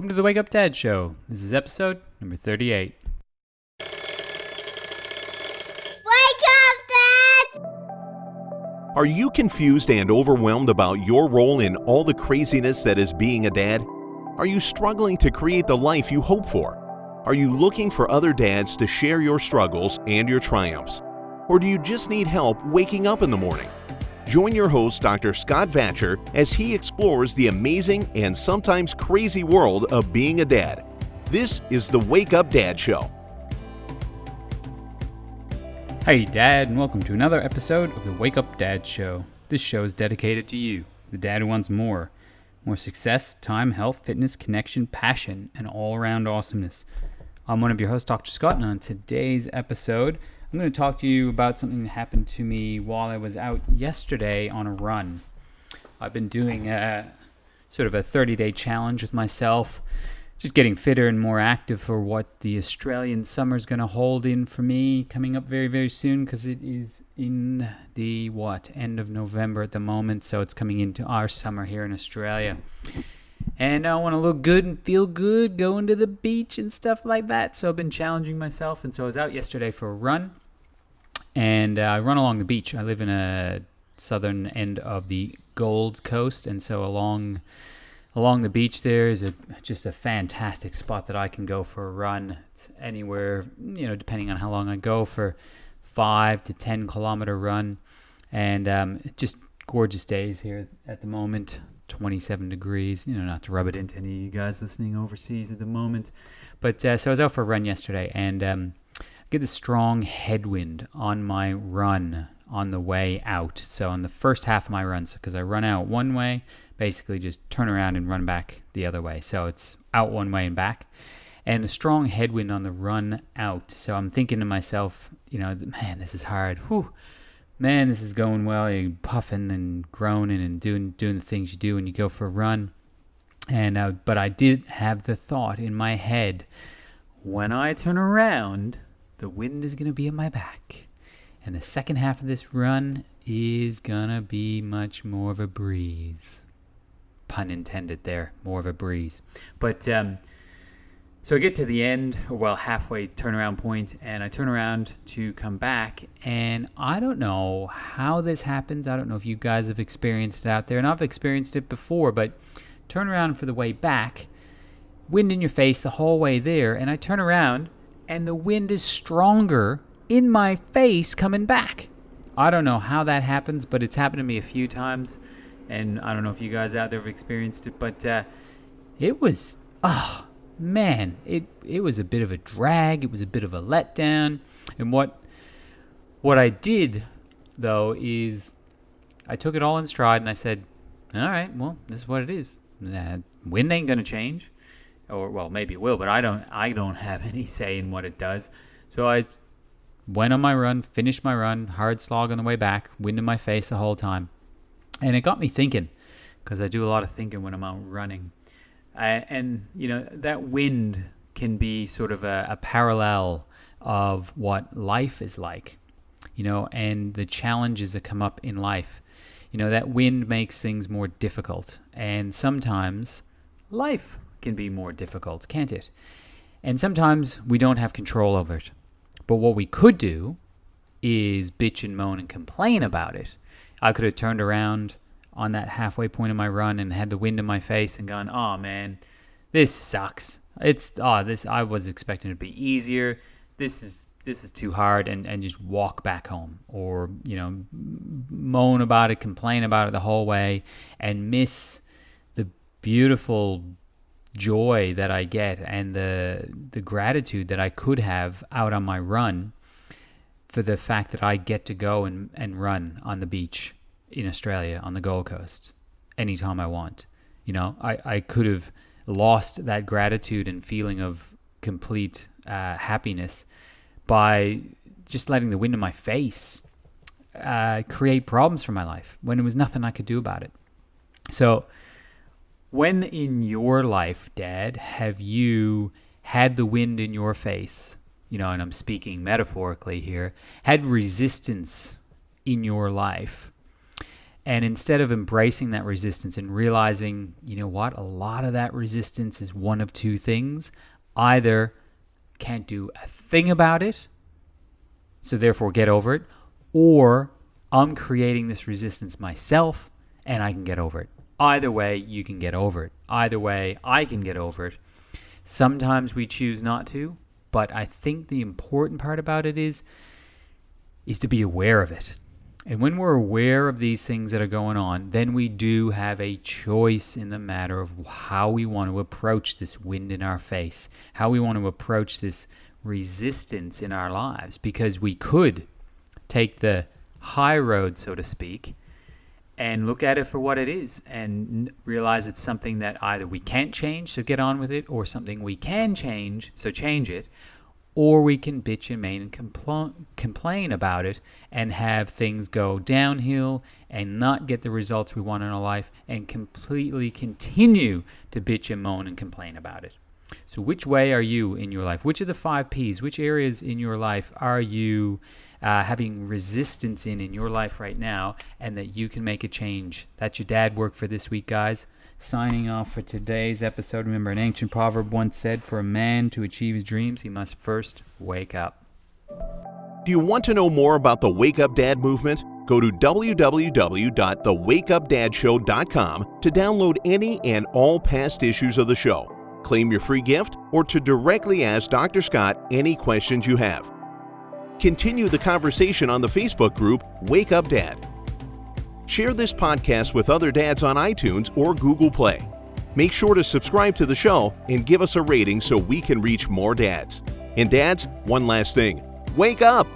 Welcome to the Wake Up Dad Show. This is episode number 38. Wake up, Dad! Are you confused and overwhelmed about your role in all the craziness that is being a dad? Are you struggling to create the life you hope for? Are you looking for other dads to share your struggles and your triumphs? Or do you just need help waking up in the morning? Join your host, Dr. Scott Vatcher, as he explores the amazing and sometimes crazy world of being a dad. This is the Wake Up Dad Show. Hey, Dad, and welcome to another episode of the Wake Up Dad Show. This show is dedicated to you, the dad who wants more. More success, time, health, fitness, connection, passion, and all-around awesomeness. I'm one of your hosts, Dr. Scott, and on today's episode, I'm going to talk to you about something that happened to me while I was out yesterday on a run. I've been doing sort of a 30-day challenge with myself, just getting fitter and more active for what the Australian summer is going to hold in for me coming up very, very soon, because it is in the, end of November at the moment, so it's coming into our summer here in Australia. And I want to look good and feel good, going to the beach and stuff like that, so I've been challenging myself, and so I was out yesterday for a run. And I run along the beach. I live in a southern end of the Gold Coast, and so along the beach there is just a fantastic spot that I can go for a run. It's anywhere, depending on how long I go, for 5 to 10 kilometer run, and just gorgeous days here at the moment. 27 degrees. Not to rub it into any of you guys listening overseas at the moment, but so I was out for a run yesterday, and get a strong headwind on my run on the way out. So on the first half of my run, because I run out one way, basically just turn around and run back the other way. So it's out one way and back. And a strong headwind on the run out. So I'm thinking to myself, man, this is hard. Whew. Man, this is going well. You're puffing and groaning and doing the things you do when you go for a run. And but I did have the thought in my head, when I turn around, the wind is going to be at my back, and the second half of this run is going to be much more of a breeze. Pun intended there, more of a breeze. But so I get to the end, halfway turnaround point, and I turn around to come back, and I don't know how this happens. I don't know if you guys have experienced it out there, and I've experienced it before, but turn around for the way back, wind in your face the whole way there, and I turn around, and the wind is stronger in my face coming back. I don't know how that happens, but it's happened to me a few times, and I don't know if you guys out there have experienced it, but it was, it was a bit of a drag. It was a bit of a letdown. And what I did, though, is I took it all in stride, and I said, all right, well, this is what it is. Wind ain't going to change. Or, maybe it will, but I don't have any say in what it does. So I went on my run, finished my run, hard slog on the way back, wind in my face the whole time. And it got me thinking, because I do a lot of thinking when I'm out running. That wind can be sort of a parallel of what life is like, and the challenges that come up in life. That wind makes things more difficult. And sometimes life can be more difficult, can't it? And sometimes we don't have control over it. But what we could do is bitch and moan and complain about it. I could have turned around on that halfway point of my run and had the wind in my face and gone, oh man, this sucks. I was expecting it to be easier. This is too hard, and just walk back home, or moan about it, complain about it the whole way, and miss the beautiful joy that I get and the gratitude that I could have out on my run for the fact that I get to go and run on the beach in Australia on the Gold Coast anytime I want. I could have lost that gratitude and feeling of complete happiness by just letting the wind in my face create problems for my life when there was nothing I could do about it. So when in your life, Dad, have you had the wind in your face, and I'm speaking metaphorically here, had resistance in your life, And instead of embracing that resistance and realizing, you know what, a lot of that resistance is one of two things. Either can't do a thing about it, so therefore get over it, or I'm creating this resistance myself and I can get over it. Either way, you can get over it. Either way, I can get over it. Sometimes we choose not to, but I think the important part about it is to be aware of it. And when we're aware of these things that are going on, then we do have a choice in the matter of how we want to approach this wind in our face, how we want to approach this resistance in our lives, because we could take the high road, so to speak, and look at it for what it is and realize it's something that either we can't change, so get on with it, or something we can change, so change it, or we can bitch and moan and complain about it and have things go downhill and not get the results we want in our life and completely continue to bitch and moan and complain about it. So which way are you in your life? Which of the 5 Ps, which areas in your life are you having resistance in your life right now, and that you can make a change? That's your dad work for this week, guys. Signing off for today's episode. Remember, an ancient proverb once said, for a man to achieve his dreams, he must first wake up. Do you want to know more about the Wake Up Dad movement? Go to www.thewakeupdadshow.com to download any and all past issues of the show, claim your free gift, or to directly ask Dr. Scott any questions you have. Continue the conversation on the Facebook group Wake Up Dad. Share this podcast with other dads on iTunes or Google Play. Make sure to subscribe to the show and give us a rating so we can reach more dads. And dads, one last thing. Wake up!